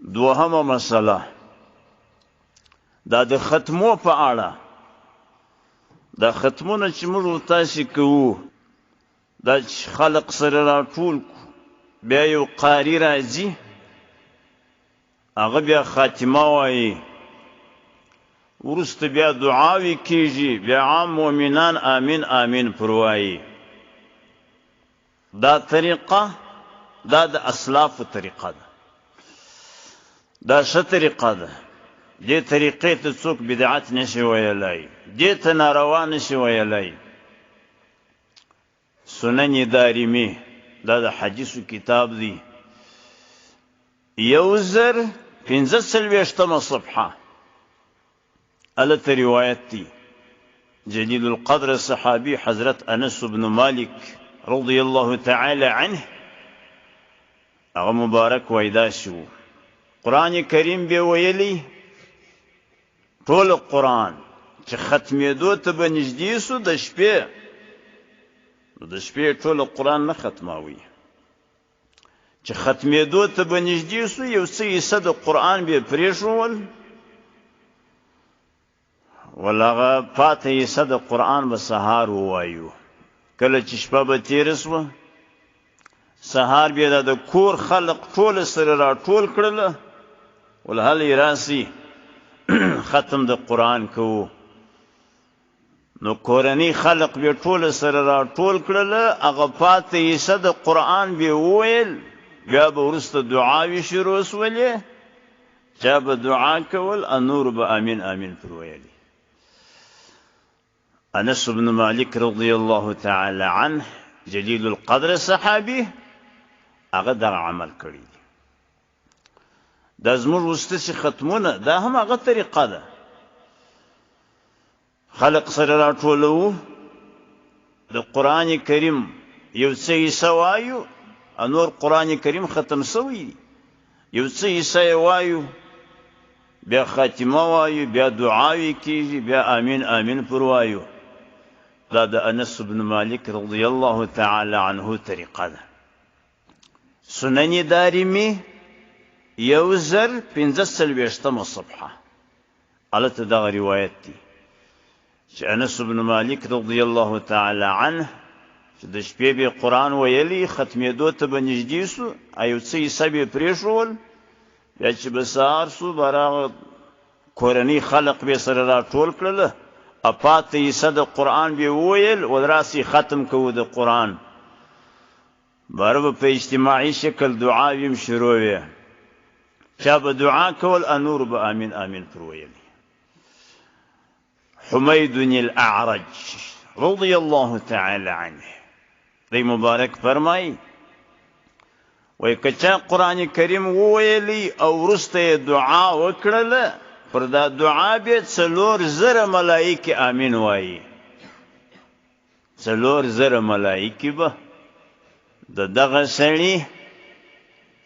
دوهمه مسله دا د ختمو په اړه. دا ختمونه چې موږ تاسې کوو دا چې خلق سره راټول بیا یو قاري راځي هغه بیا خاتمه وایي وروسته بیا دعاوې کېږي بیا عام مؤمنان آمین آمین پر وایي. دا طریقه دا د اسلافو طریقه ده، دا ښه طریقه ده. دې طریقې ته څوک بدعت نشي ویلی، دې ته ناروا نشي ویلی. سنن دارمي دا د حدیثو کتاب دی، 1045 صفحه هلته روایت دی. جلیل القدر صحابي حضرت انس بن مالک رضی الله تعالی عنه هغه مبارک وایي شو قرآن کریم به ویلی ټول قرآن چې ختمېدو ته به نږدې سو د شپې ټول قرآن نه ختماوي، چې ختمېدو ته به نږدې سو یو څه حصه د قرآن به پرېښول ول هغه پاته حصه د قرآن به سهار ووایو. کله چې شپه به تېره سوه سهار بیا د کور خلق ټول سره راټول کړله ول هلئ راسئ ختم د قرآن کوو. نو کورني خلق بیا ټول سره راټول کړله هغه پاته حصه د قرآن بیا وویل، بیا به وروسته دعاوې شروع سولې، چا به دعا کول نور به آمین آمین پر ویلي. انس بن مالک رضی الله تعالی عنه جلیل القدر صحابي هغه دغه عمل کړی دی. دا زموږ وروسته چې ختمونه دا هم هغه طریقه ده، خلق سره راټولوو د قرآن کریم یو څه حصه وایو نور قرآن کریم ختم سوی دی، یو څه حصه یې وایو بیا خاتمه وایو بیا دعاوې کېږي بیا آمین آمین پر وایو. دا د انس بن مالک رضی الله تعالی عنه طریقه ده. سنن دارمي 1045 صفحه هلته دغه روایت دی چې انس بن مالک رضی الله تعالی عنه چې د شپې به قرآن ویلی ختمېدو ته به نږدې سو یو څه حصه به پرېښول، بیا چې به سهار سو به راغه کورني خلق به سره راټول کړله پاته حصه د قرآن به وویل ول راسئ ختم کوو د قرآن. باره به په اجتماعي شکل دعاوې هم شروع وې، چا به دعا کول نور به آمین آمین پر ویلي. حمید الاعرج رضی الله تعالی عنه دی مبارک فرمایي وایي که چا قرآن کریم وویلی او وروسته دعا وکړله پر دا دعا به 4,000 ملایکې آمین وایي. 4,000 ملایکې به د دغه سړي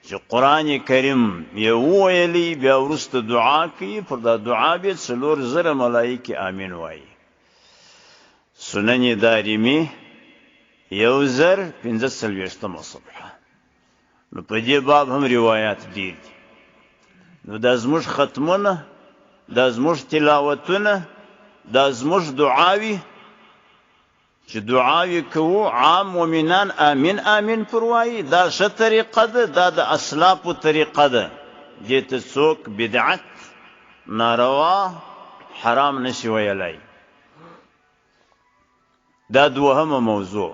چې قرآن کریم یې وویلی بیا وروسته دعا کوي پر دا دعا به 4,000 ملایکې آمین وایي. سنن دارمي 1045 صفحه. نو په دې باب هم روایات ډېر دي. نو دا زموږ ختمونه، دا زموږ تلاوتونه، دا زموږ دعاوې چې دعاوې کوو عام مؤمنان آمین آمین پر وایي، دا ښه طریقه ده، دا د اسلافو طریقه ده. دې ته څوک بدعت ناروا حرام نشي ویلی. دا دوهمه موضوع.